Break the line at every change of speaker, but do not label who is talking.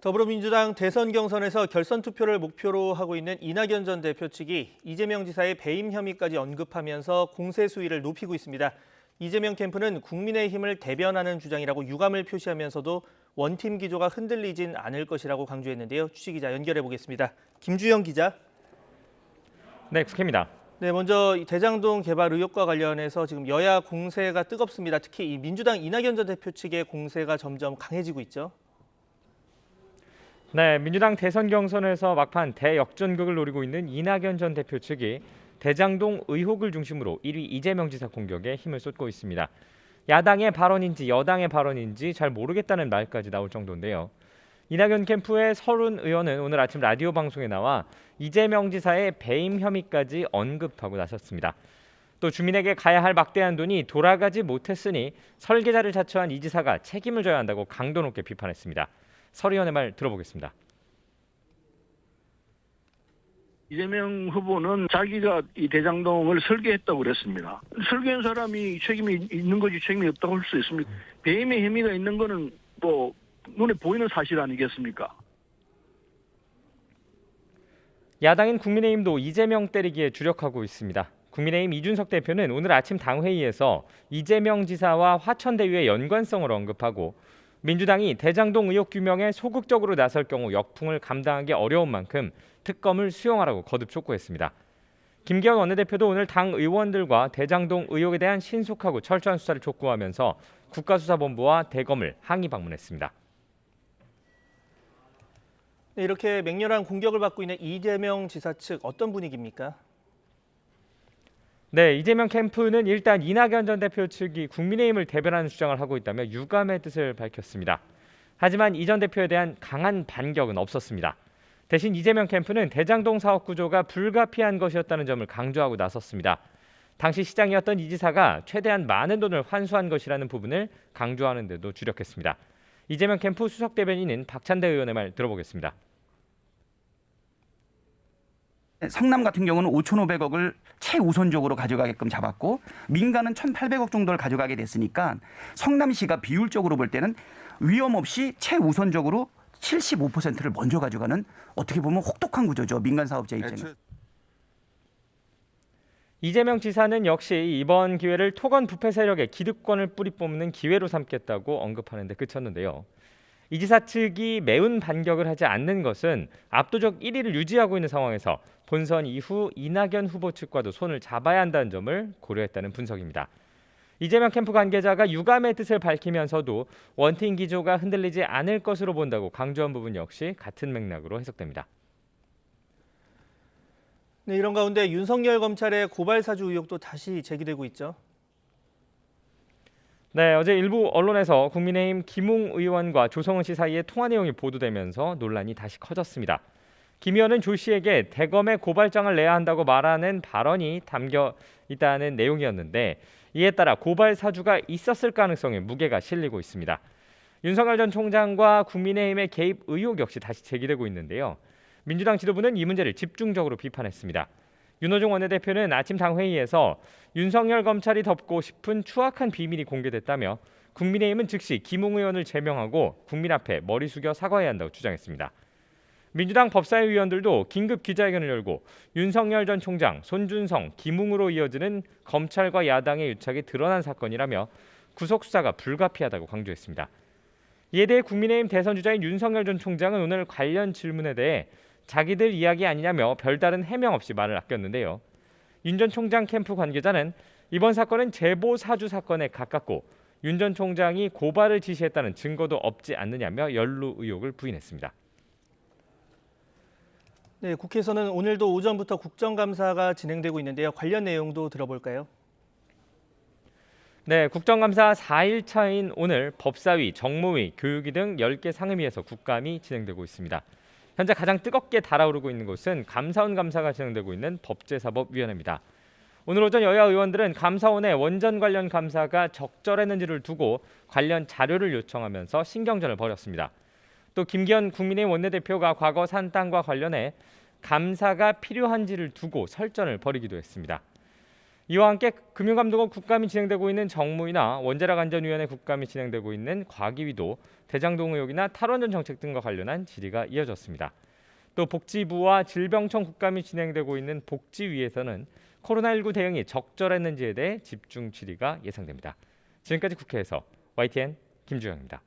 더불어민주당 대선 경선에서 결선 투표를 목표로 하고 있는 이낙연 전 대표 측이 이재명 지사의 배임 혐의까지 언급하면서 공세 수위를 높이고 있습니다. 이재명 캠프는 국민의힘을 대변하는 주장이라고 유감을 표시하면서도 원팀 기조가 흔들리진 않을 것이라고 강조했는데요. 취재기자 연결해 보겠습니다. 김주영 기자.
네, 국회입니다.
네, 먼저 대장동 개발 의혹과 관련해서 지금 여야 공세가 뜨겁습니다. 특히 이 민주당 이낙연 전 대표 측의 공세가 점점 강해지고 있죠.
네, 민주당 대선 경선에서 막판 대역전극을 노리고 있는 이낙연 전 대표 측이 대장동 의혹을 중심으로 1위 이재명 지사 공격에 힘을 쏟고 있습니다. 야당의 발언인지 여당의 발언인지 잘 모르겠다는 말까지 나올 정도인데요. 이낙연 캠프의 서른 의원은 오늘 아침 라디오 방송에 나와 이재명 지사의 배임 혐의까지 언급하고 나섰습니다. 또 주민에게 가야 할 막대한 돈이 돌아가지 못했으니 설계자를 자처한 이 지사가 책임을 져야 한다고 강도 높게 비판했습니다. 서 의원의 말 들어보겠습니다.
이재명 후보는 자기가 이 대장동을 설계했다고 그랬습니다. 설계한 사람이 책임이 있는 거지 책임이 없다고 할 수 있습니까? 배임의 혐의가 있는 거는 뭐 눈에 보이는 사실 아니겠습니까?
야당인 국민의힘도 이재명 때리기에 주력하고 있습니다. 국민의힘 이준석 대표는 오늘 아침 당회의에서 이재명 지사와 화천대유의 연관성을 언급하고 민주당이 대장동 의혹 규명에 소극적으로 나설 경우 역풍을 감당하기 어려운 만큼 특검을 수용하라고 거듭 촉구했습니다. 김기현 원내대표도 오늘 당 의원들과 대장동 의혹에 대한 신속하고 철저한 수사를 촉구하면서 국가수사본부와 대검을 항의 방문했습니다.
네, 이렇게 맹렬한 공격을 받고 있는 이재명 지사 측 어떤 분위기입니까?
네, 이재명 캠프는 일단 이낙연 전 대표 측이 국민의힘을 대변하는 주장을 하고 있다며 유감의 뜻을 밝혔습니다. 하지만 이 전 대표에 대한 강한 반격은 없었습니다. 대신 이재명 캠프는 대장동 사업 구조가 불가피한 것이었다는 점을 강조하고 나섰습니다. 당시 시장이었던 이 지사가 최대한 많은 돈을 환수한 것이라는 부분을 강조하는 데도 주력했습니다. 이재명 캠프 수석 대변인인 박찬대 의원의 말 들어보겠습니다.
성남 같은 경우는 5,500억을 최우선적으로 가져가게끔 잡았고 민간은 1,800억 정도를 가져가게 됐으니까 성남시가 비율적으로 볼 때는 위험 없이 최우선적으로 75%를 먼저 가져가는 어떻게 보면 혹독한 구조죠. 민간 사업자 입장에서.
이재명 지사는 역시 이번 기회를 토건 부패 세력의 기득권을 뿌리 뽑는 기회로 삼겠다고 언급하는 데 그쳤는데요. 이 지사 측이 매운 반격을 하지 않는 것은 압도적 1위를 유지하고 있는 상황에서 본선 이후 이낙연 후보 측과도 손을 잡아야 한다는 점을 고려했다는 분석입니다. 이재명 캠프 관계자가 유감의 뜻을 밝히면서도 원팀 기조가 흔들리지 않을 것으로 본다고 강조한 부분 역시 같은 맥락으로 해석됩니다.
네, 이런 가운데 윤석열 검찰의 고발 사주 의혹도 다시 제기되고 있죠.
네, 어제 일부 언론에서 국민의힘 김웅 의원과 조성은 씨 사이의 통화 내용이 보도되면서 논란이 다시 커졌습니다. 김 의원은 조 씨에게 대검에 고발장을 내야 한다고 말하는 발언이 담겨 있다는 내용이었는데 이에 따라 고발 사주가 있었을 가능성에 무게가 실리고 있습니다. 윤석열 전 총장과 국민의힘의 개입 의혹 역시 다시 제기되고 있는데요. 민주당 지도부는 이 문제를 집중적으로 비판했습니다. 윤호중 원내대표는 아침 당회의에서 윤석열 검찰이 덮고 싶은 추악한 비밀이 공개됐다며 국민의힘은 즉시 김웅 의원을 제명하고 국민 앞에 머리 숙여 사과해야 한다고 주장했습니다. 민주당 법사위 의원들도 긴급 기자회견을 열고 윤석열 전 총장, 손준성, 김웅으로 이어지는 검찰과 야당의 유착이 드러난 사건이라며 구속 수사가 불가피하다고 강조했습니다. 이에 대해 국민의힘 대선 주자인 윤석열 전 총장은 오늘 관련 질문에 대해 자기들 이야기 아니냐며 별다른 해명 없이 말을 아꼈는데요. 윤 전 총장 캠프 관계자는 이번 사건은 제보 사주 사건에 가깝고 윤 전 총장이 고발을 지시했다는 증거도 없지 않느냐며 연루 의혹을 부인했습니다.
네, 국회에서는 오늘도 오전부터 국정감사가 진행되고 있는데요. 관련 내용도 들어볼까요?
네, 국정감사 4일차인 오늘 법사위, 정무위, 교육위 등 10개 상임위에서 국감이 진행되고 있습니다. 현재 가장 뜨겁게 달아오르고 있는 곳은 감사원 감사가 진행되고 있는 법제사법위원회입니다. 오늘 오전 여야 의원들은 감사원의 원전 관련 감사가 적절했는지를 두고 관련 자료를 요청하면서 신경전을 벌였습니다. 또 김기현 국민의힘 원내대표가 과거 산 땅과 관련해 감사가 필요한지를 두고 설전을 벌이기도 했습니다. 이와 함께 금융감독원 국감이 진행되고 있는 정무위나 원자력 안전위원회 국감이 진행되고 있는 과기위도 대장동 의혹이나 탈원전 정책 등과 관련한 질의가 이어졌습니다. 또 복지부와 질병청 국감이 진행되고 있는 복지위에서는 코로나19 대응이 적절했는지에 대해 집중 질의가 예상됩니다. 지금까지 국회에서 YTN 김주영입니다.